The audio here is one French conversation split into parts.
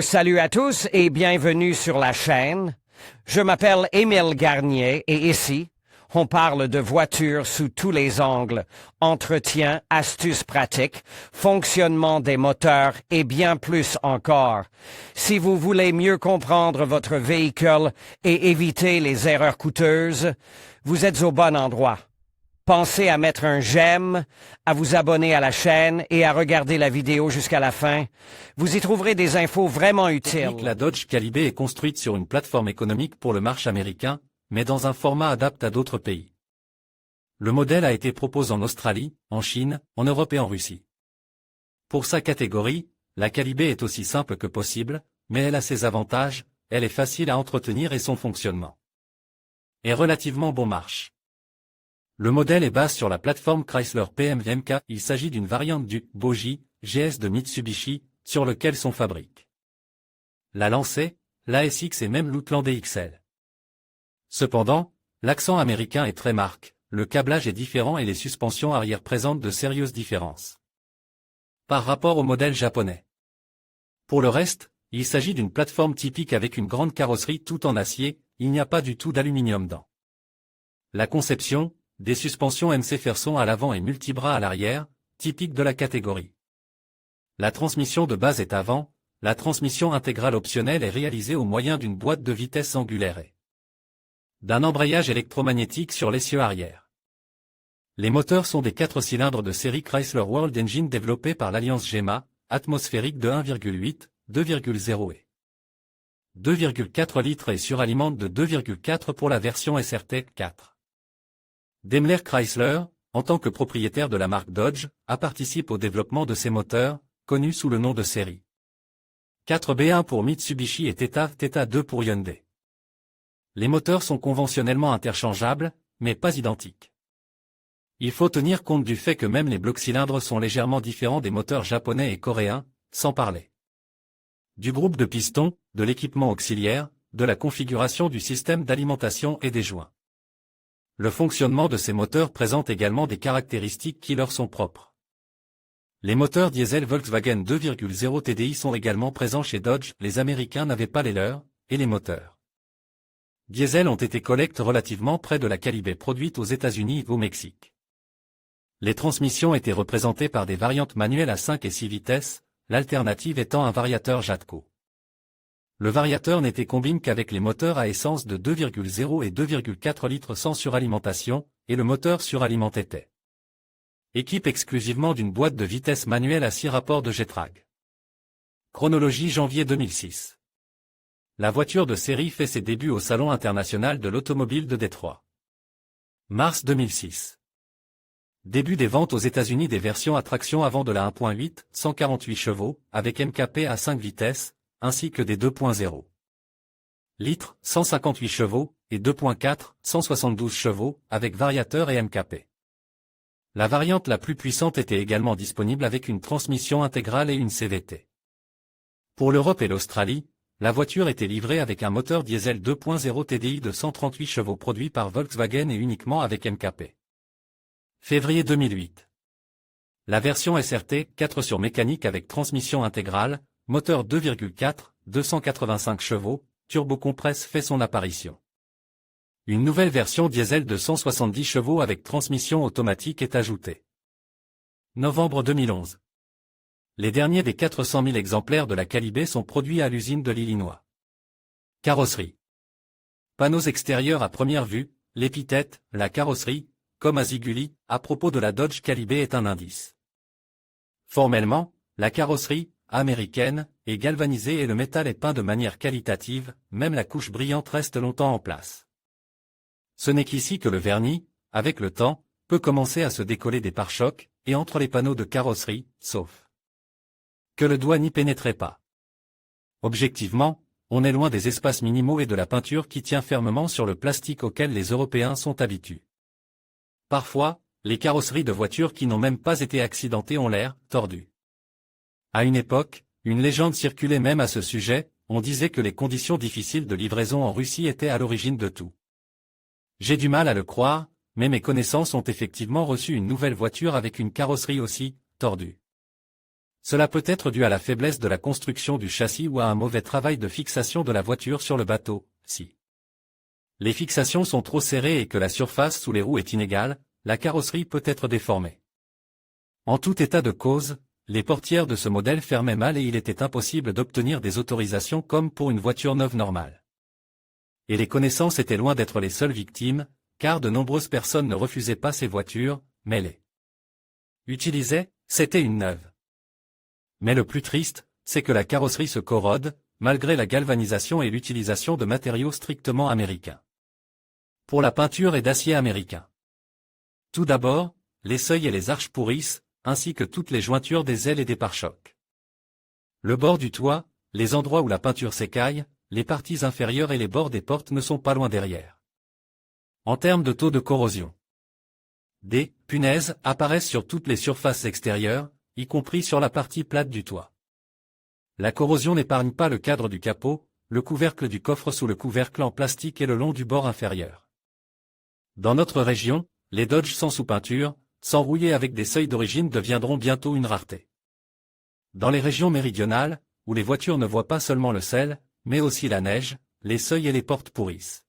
Salut à tous et bienvenue sur la chaîne. Je m'appelle Émile Garnier et ici, on parle de voitures sous tous les angles, entretien, astuces pratiques, fonctionnement des moteurs et bien plus encore. Si vous voulez mieux comprendre votre véhicule et éviter les erreurs coûteuses, vous êtes au bon endroit. Pensez à mettre un j'aime, à vous abonner à la chaîne et à regarder la vidéo jusqu'à la fin. Vous y trouverez des infos vraiment utiles. La Dodge Caliber est construite sur une plateforme économique pour le marché américain, mais dans un format adapté à d'autres pays. Le modèle a été proposé en Australie, en Chine, en Europe et en Russie. Pour sa catégorie, la Caliber est aussi simple que possible, mais elle a ses avantages, elle est facile à entretenir et son fonctionnement est relativement bon marche. Le modèle est basé sur la plateforme Chrysler PMV-MK. Il s'agit d'une variante du Bogie GS de Mitsubishi, sur lequel sont fabriqués la Lancet, l'ASX et même l'Outlander XL. Cependant, l'accent américain est très marqué, le câblage est différent et les suspensions arrière présentent de sérieuses différences par rapport au modèle japonais. Pour le reste, il s'agit d'une plateforme typique avec une grande carrosserie tout en acier, il n'y a pas du tout d'aluminium dans la conception. Des suspensions MC Ferson à l'avant et multibras à l'arrière, typiques de la catégorie. La transmission de base est avant, la transmission intégrale optionnelle est réalisée au moyen d'une boîte de vitesse angulaire et d'un embrayage électromagnétique sur l'essieu arrière. Les moteurs sont des 4 cylindres de série Chrysler World Engine développés par l'alliance GEMA, atmosphérique de 1,8, 2,0 et 2,4 litres et suralimente de 2,4 pour la version SRT 4. Daimler Chrysler, en tant que propriétaire de la marque Dodge, a participé au développement de ces moteurs, connus sous le nom de série 4B1 pour Mitsubishi et Theta 2 pour Hyundai. Les moteurs sont conventionnellement interchangeables, mais pas identiques. Il faut tenir compte du fait que même les blocs cylindres sont légèrement différents des moteurs japonais et coréens, sans parler du groupe de pistons, de l'équipement auxiliaire, de la configuration du système d'alimentation et des joints. Le fonctionnement de ces moteurs présente également des caractéristiques qui leur sont propres. Les moteurs diesel Volkswagen 2.0 TDI sont également présents chez Dodge, les Américains n'avaient pas les leurs, et les moteurs diesel ont été collectés relativement près de la Caliber produite aux États-Unis et au Mexique. Les transmissions étaient représentées par des variantes manuelles à 5 et 6 vitesses, l'alternative étant un variateur Jatco. Le variateur n'était combine qu'avec les moteurs à essence de 2,0 et 2,4 litres sans suralimentation, et le moteur suralimenté était équipe exclusivement d'une boîte de vitesse manuelle à 6 rapports de Getrag. Chronologie janvier 2006. La voiture de série fait ses débuts au Salon international de l'automobile de Détroit. Mars 2006. Début des ventes aux États-Unis des versions à traction avant de la 1.8, 148 chevaux, avec MKP à 5 vitesses, ainsi que des 2.0 litres, 158 chevaux, et 2.4, 172 chevaux, avec variateur et MKP. La variante la plus puissante était également disponible avec une transmission intégrale et une CVT. Pour l'Europe et l'Australie, la voiture était livrée avec un moteur diesel 2.0 TDI de 138 chevaux produit par Volkswagen et uniquement avec MKP. Février 2008. La version SRT 4 sur mécanique avec transmission intégrale, moteur 2,4, 285 chevaux, turbocompresse fait son apparition. Une nouvelle version diesel de 170 chevaux avec transmission automatique est ajoutée. Novembre 2011. Les derniers des 400 000 exemplaires de la Caliber sont produits à l'usine de l'Illinois. Carrosserie. Panneaux extérieurs à première vue, l'épithète, la carrosserie, comme à Ziguli, à propos de la Dodge Caliber est un indice. Formellement, la carrosserie, américaine, est galvanisée et le métal est peint de manière qualitative, même la couche brillante reste longtemps en place. Ce n'est qu'ici que le vernis, avec le temps, peut commencer à se décoller des pare-chocs, et entre les panneaux de carrosserie, sauf que le doigt n'y pénétrait pas. Objectivement, on est loin des espaces minimaux et de la peinture qui tient fermement sur le plastique auquel les Européens sont habitués. Parfois, les carrosseries de voitures qui n'ont même pas été accidentées ont l'air tordues. À une époque, une légende circulait même à ce sujet, on disait que les conditions difficiles de livraison en Russie étaient à l'origine de tout. J'ai du mal à le croire, mais mes connaissances ont effectivement reçu une nouvelle voiture avec une carrosserie aussi tordue. Cela peut être dû à la faiblesse de la construction du châssis ou à un mauvais travail de fixation de la voiture sur le bateau. Si les fixations sont trop serrées et que la surface sous les roues est inégale, la carrosserie peut être déformée. En tout état de cause, les portières de ce modèle fermaient mal et il était impossible d'obtenir des autorisations comme pour une voiture neuve normale. Et les connaissances étaient loin d'être les seules victimes, car de nombreuses personnes ne refusaient pas ces voitures, mais les utilisaient, c'était une neuve. Mais le plus triste, c'est que la carrosserie se corrode, malgré la galvanisation et l'utilisation de matériaux strictement américains. Pour la peinture et d'acier américain. Tout d'abord, les seuils et les arches pourrissent, ainsi que toutes les jointures des ailes et des pare-chocs. Le bord du toit, les endroits où la peinture s'écaille, les parties inférieures et les bords des portes ne sont pas loin derrière. En termes de taux de corrosion, des punaises apparaissent sur toutes les surfaces extérieures, y compris sur la partie plate du toit. La corrosion n'épargne pas le cadre du capot, le couvercle du coffre sous le couvercle en plastique et le long du bord inférieur. Dans notre région, les Dodge sans sous-peinture, sans rouiller avec des seuils d'origine deviendront bientôt une rareté. Dans les régions méridionales, où les voitures ne voient pas seulement le sel, mais aussi la neige, les seuils et les portes pourrissent.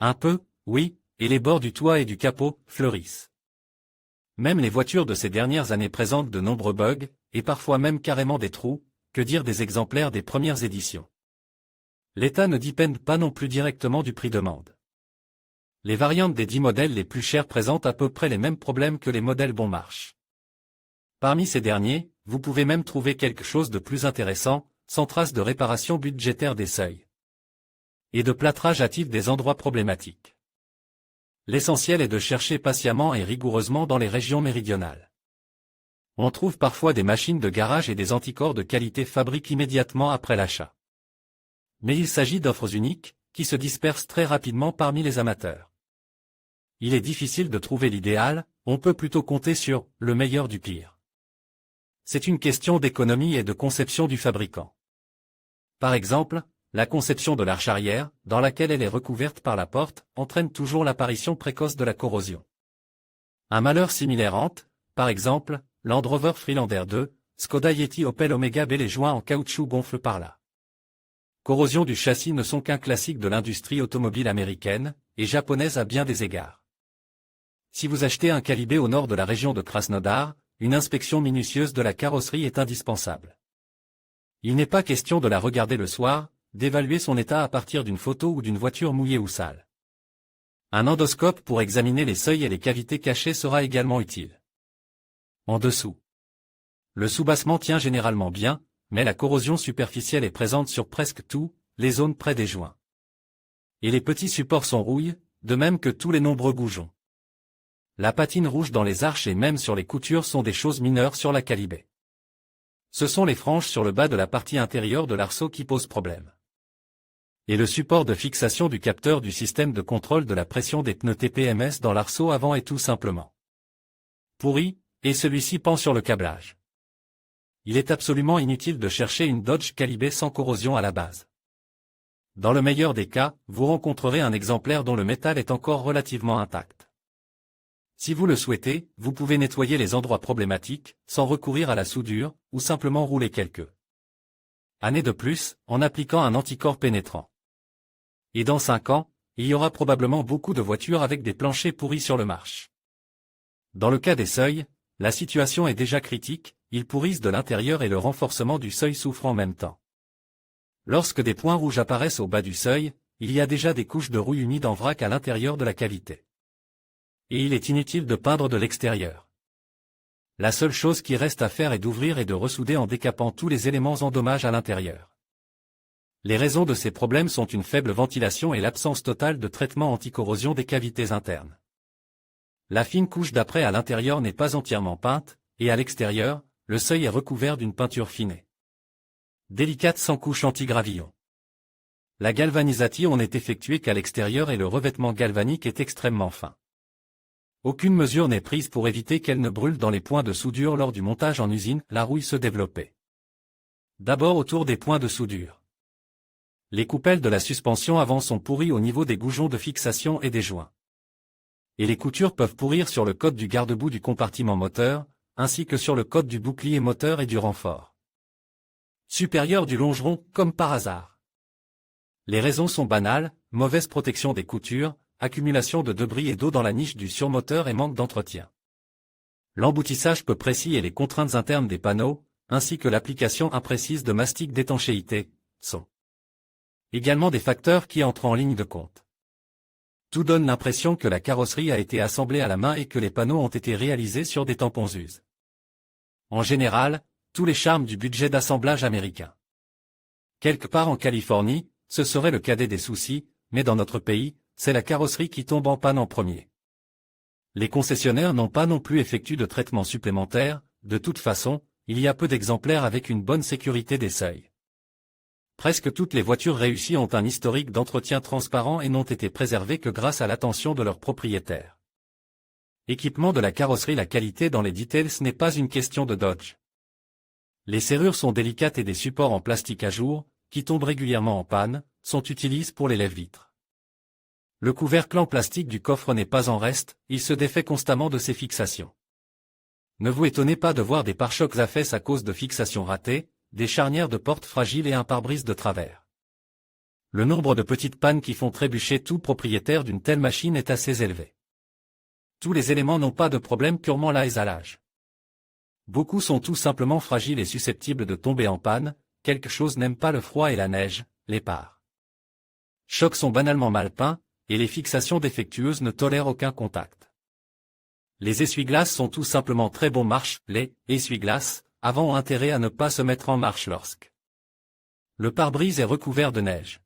Un peu, oui, et les bords du toit et du capot fleurissent. Même les voitures de ces dernières années présentent de nombreux bugs, et parfois même carrément des trous, que dire des exemplaires des premières éditions. L'État ne dépend pas non plus directement du prix demande. Les variantes des 10 modèles les plus chers présentent à peu près les mêmes problèmes que les modèles bon marche. Parmi ces derniers, vous pouvez même trouver quelque chose de plus intéressant, sans trace de réparation budgétaire des seuils. Et de plâtrage hâtif des endroits problématiques. L'essentiel est de chercher patiemment et rigoureusement dans les régions méridionales. On trouve parfois des machines de garage et des anticorps de qualité fabriqués immédiatement après l'achat. Mais il s'agit d'offres uniques, qui se dispersent très rapidement parmi les amateurs. Il est difficile de trouver l'idéal, on peut plutôt compter sur le meilleur du pire. C'est une question d'économie et de conception du fabricant. Par exemple, la conception de l'arche arrière, dans laquelle elle est recouverte par la porte, entraîne toujours l'apparition précoce de la corrosion. Un malheur similaire hante, par exemple, Land Rover Freelander 2, Skoda Yeti Opel Omega B. Les joints en caoutchouc gonflent par là. Corrosion du châssis ne sont qu'un classique de l'industrie automobile américaine, et japonaise à bien des égards. Si vous achetez un Calibé au nord de la région de Krasnodar, une inspection minutieuse de la carrosserie est indispensable. Il n'est pas question de la regarder le soir, d'évaluer son état à partir d'une photo ou d'une voiture mouillée ou sale. Un endoscope pour examiner les seuils et les cavités cachées sera également utile. En dessous. Le soubassement tient généralement bien, mais la corrosion superficielle est présente sur presque tout, les zones près des joints. Et les petits supports sont rouilles, de même que tous les nombreux goujons. La patine rouge dans les arches et même sur les coutures sont des choses mineures sur la Calibé. Ce sont les franges sur le bas de la partie intérieure de l'arceau qui posent problème. Et le support de fixation du capteur du système de contrôle de la pression des pneus TPMS dans l'arceau avant est tout simplement pourri, et celui-ci pend sur le câblage. Il est absolument inutile de chercher une Dodge Calibé sans corrosion à la base. Dans le meilleur des cas, vous rencontrerez un exemplaire dont le métal est encore relativement intact. Si vous le souhaitez, vous pouvez nettoyer les endroits problématiques, sans recourir à la soudure, ou simplement rouler quelques années de plus, en appliquant un anticorps pénétrant. Et dans 5 ans, il y aura probablement beaucoup de voitures avec des planchers pourris sur le marche. Dans le cas des seuils, la situation est déjà critique, ils pourrissent de l'intérieur et le renforcement du seuil souffre en même temps. Lorsque des points rouges apparaissent au bas du seuil, il y a déjà des couches de rouille humides en vrac à l'intérieur de la cavité. Et il est inutile de peindre de l'extérieur. La seule chose qui reste à faire est d'ouvrir et de ressouder en décapant tous les éléments en dommages à l'intérieur. Les raisons de ces problèmes sont une faible ventilation et l'absence totale de traitement anticorrosion des cavités internes. La fine couche d'après à l'intérieur n'est pas entièrement peinte, et à l'extérieur, le seuil est recouvert d'une peinture finée. Délicate sans couche anti-gravillon. La galvanisation n'est effectuée qu'à l'extérieur et le revêtement galvanique est extrêmement fin. Aucune mesure n'est prise pour éviter qu'elle ne brûle dans les points de soudure lors du montage en usine, la rouille se développait. D'abord autour des points de soudure. Les coupelles de la suspension avant sont pourries au niveau des goujons de fixation et des joints. Et les coutures peuvent pourrir sur le côte du garde-boue du compartiment moteur, ainsi que sur le code du bouclier moteur et du renfort supérieur du longeron, comme par hasard. Les raisons sont banales: mauvaise protection des coutures, accumulation de débris et d'eau dans la niche du surmoteur et manque d'entretien. L'emboutissage peu précis et les contraintes internes des panneaux, ainsi que l'application imprécise de mastic d'étanchéité, sont également des facteurs qui entrent en ligne de compte. Tout donne l'impression que la carrosserie a été assemblée à la main et que les panneaux ont été réalisés sur des tampons-use. En général, tous les charmes du budget d'assemblage américain. Quelque part en Californie, ce serait le cadet des soucis, mais dans notre pays, c'est la carrosserie qui tombe en panne en premier. Les concessionnaires n'ont pas non plus effectué de traitement supplémentaire. De toute façon, il y a peu d'exemplaires avec une bonne sécurité des seuils. Presque toutes les voitures réussies ont un historique d'entretien transparent et n'ont été préservées que grâce à l'attention de leurs propriétaires. Équipement de la carrosserie: la qualité dans les details n'est pas une question de Dodge. Les serrures sont délicates et des supports en plastique à jour, qui tombent régulièrement en panne, sont utilisés pour les lève-vitres. Le couvercle en plastique du coffre n'est pas en reste, il se défait constamment de ses fixations. Ne vous étonnez pas de voir des pare-chocs affaissés à cause de fixations ratées, des charnières de porte fragiles et un pare-brise de travers. Le nombre de petites pannes qui font trébucher tout propriétaire d'une telle machine est assez élevé. Tous les éléments n'ont pas de problème purement liés à l'âge. Beaucoup sont tout simplement fragiles et susceptibles de tomber en panne. Quelque chose n'aime pas le froid et la neige, les pare-chocs sont banalement mal peints, et les fixations défectueuses ne tolèrent aucun contact. Les essuie-glaces sont tout simplement très bon marche. Les essuie-glaces avant ont intérêt à ne pas se mettre en marche lorsque le pare-brise est recouvert de neige.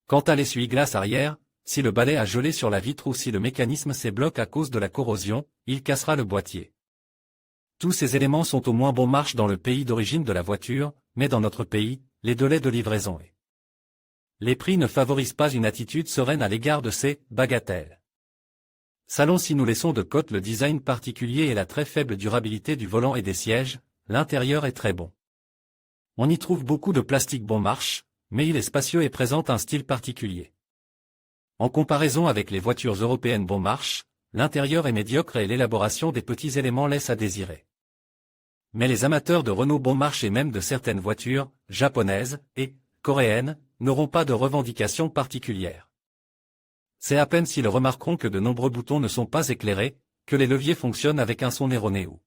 Quant à l'essuie-glace arrière, si le balai a gelé sur la vitre ou si le mécanisme s'est bloqué à cause de la corrosion, il cassera le boîtier. Tous ces éléments sont au moins bon marche dans le pays d'origine de la voiture, mais dans notre pays, les délais de livraison et les prix ne favorisent pas une attitude sereine à l'égard de ces bagatelles. Salon: si nous laissons de côté le design particulier et la très faible durabilité du volant et des sièges, l'intérieur est très bon. On y trouve beaucoup de plastique bon marche, mais il est spacieux et présente un style particulier. En comparaison avec les voitures européennes bon marche, l'intérieur est médiocre et l'élaboration des petits éléments laisse à désirer. Mais les amateurs de Renault bon marche et même de certaines voitures, japonaises et coréennes, n'auront pas de revendications particulières. C'est à peine s'ils remarqueront que de nombreux boutons ne sont pas éclairés, que les leviers fonctionnent avec un son erroné ou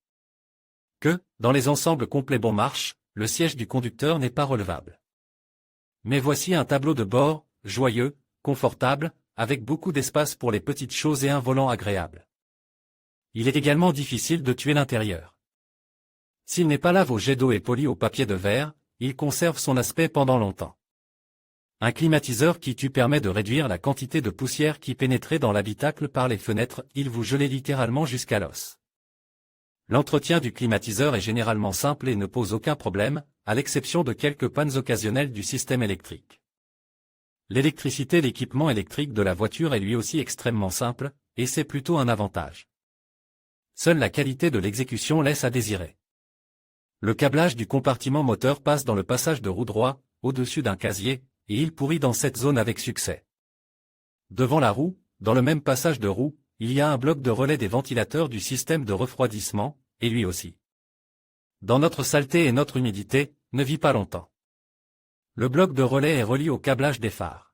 que, dans les ensembles complets bon marche, le siège du conducteur n'est pas relevable. Mais voici un tableau de bord, joyeux, confortable, avec beaucoup d'espace pour les petites choses et un volant agréable. Il est également difficile de tuer l'intérieur. S'il n'est pas lave au jet d'eau et poli au papier de verre, il conserve son aspect pendant longtemps. Un climatiseur qui tue permet de réduire la quantité de poussière qui pénétrait dans l'habitacle par les fenêtres, il vous gelait littéralement jusqu'à l'os. L'entretien du climatiseur est généralement simple et ne pose aucun problème, à l'exception de quelques pannes occasionnelles du système électrique. L'électricité: l'équipement électrique de la voiture est lui aussi extrêmement simple, et c'est plutôt un avantage. Seule la qualité de l'exécution laisse à désirer. Le câblage du compartiment moteur passe dans le passage de roue droit, au-dessus d'un casier, et il pourrit dans cette zone avec succès. Devant la roue, dans le même passage de roue, il y a un bloc de relais des ventilateurs du système de refroidissement, et lui aussi, dans notre saleté et notre humidité, ne vit pas longtemps. Le bloc de relais est relié au câblage des phares.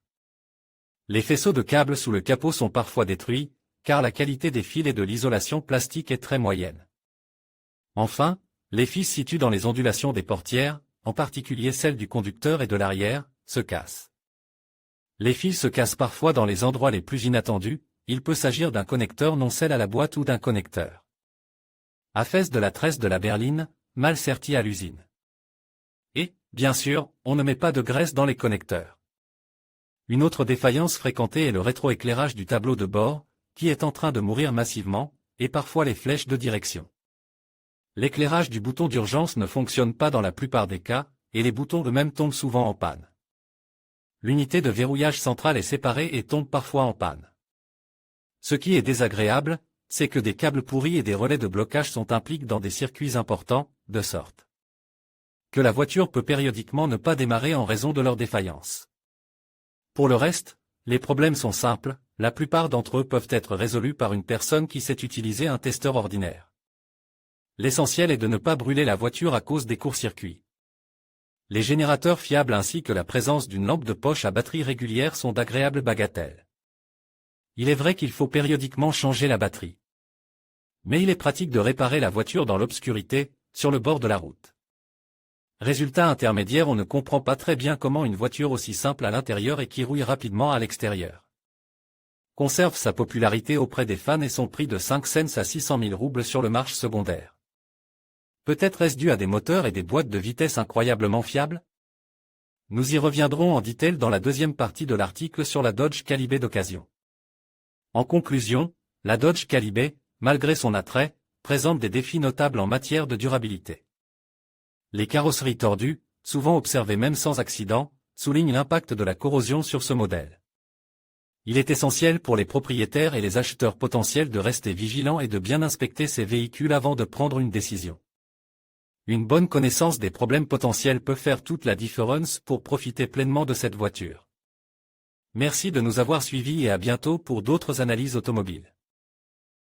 Les faisceaux de câbles sous le capot sont parfois détruits, car la qualité des fils et de l'isolation plastique est très moyenne. Enfin, les fils situés dans les ondulations des portières, en particulier celles du conducteur et de l'arrière, se cassent. Les fils se cassent parfois dans les endroits les plus inattendus. Il peut s'agir d'un connecteur non scellé à la boîte ou d'un connecteur affaisse de la tresse de la berline, mal serti à l'usine. Et, bien sûr, on ne met pas de graisse dans les connecteurs. Une autre défaillance fréquentée est le rétroéclairage du tableau de bord, qui est en train de mourir massivement, et parfois les flèches de direction. L'éclairage du bouton d'urgence ne fonctionne pas dans la plupart des cas, et les boutons eux-mêmes tombent souvent en panne. L'unité de verrouillage central est séparée et tombe parfois en panne. Ce qui est désagréable, c'est que des câbles pourris et des relais de blocage sont impliqués dans des circuits importants, de sorte que la voiture peut périodiquement ne pas démarrer en raison de leur défaillance. Pour le reste, les problèmes sont simples, la plupart d'entre eux peuvent être résolus par une personne qui sait utiliser un testeur ordinaire. L'essentiel est de ne pas brûler la voiture à cause des courts-circuits. Les générateurs fiables ainsi que la présence d'une lampe de poche à batterie régulière sont d'agréables bagatelles. Il est vrai qu'il faut périodiquement changer la batterie. Mais il est pratique de réparer la voiture dans l'obscurité, sur le bord de la route. Résultat intermédiaire, on ne comprend pas très bien comment une voiture aussi simple à l'intérieur et qui rouille rapidement à l'extérieur conserve sa popularité auprès des fans et son prix de 5 cents à 600 000 roubles sur le marché secondaire. Peut-être est-ce dû à des moteurs et des boîtes de vitesse incroyablement fiables? Nous y reviendrons en détail dans la deuxième partie de l'article sur la Dodge Caliber d'occasion. En conclusion, la Dodge Caliber, malgré son attrait, présente des défis notables en matière de durabilité. Les carrosseries tordues, souvent observées même sans accident, soulignent l'impact de la corrosion sur ce modèle. Il est essentiel pour les propriétaires et les acheteurs potentiels de rester vigilants et de bien inspecter ces véhicules avant de prendre une décision. Une bonne connaissance des problèmes potentiels peut faire toute la différence pour profiter pleinement de cette voiture. Merci de nous avoir suivis et à bientôt pour d'autres analyses automobiles.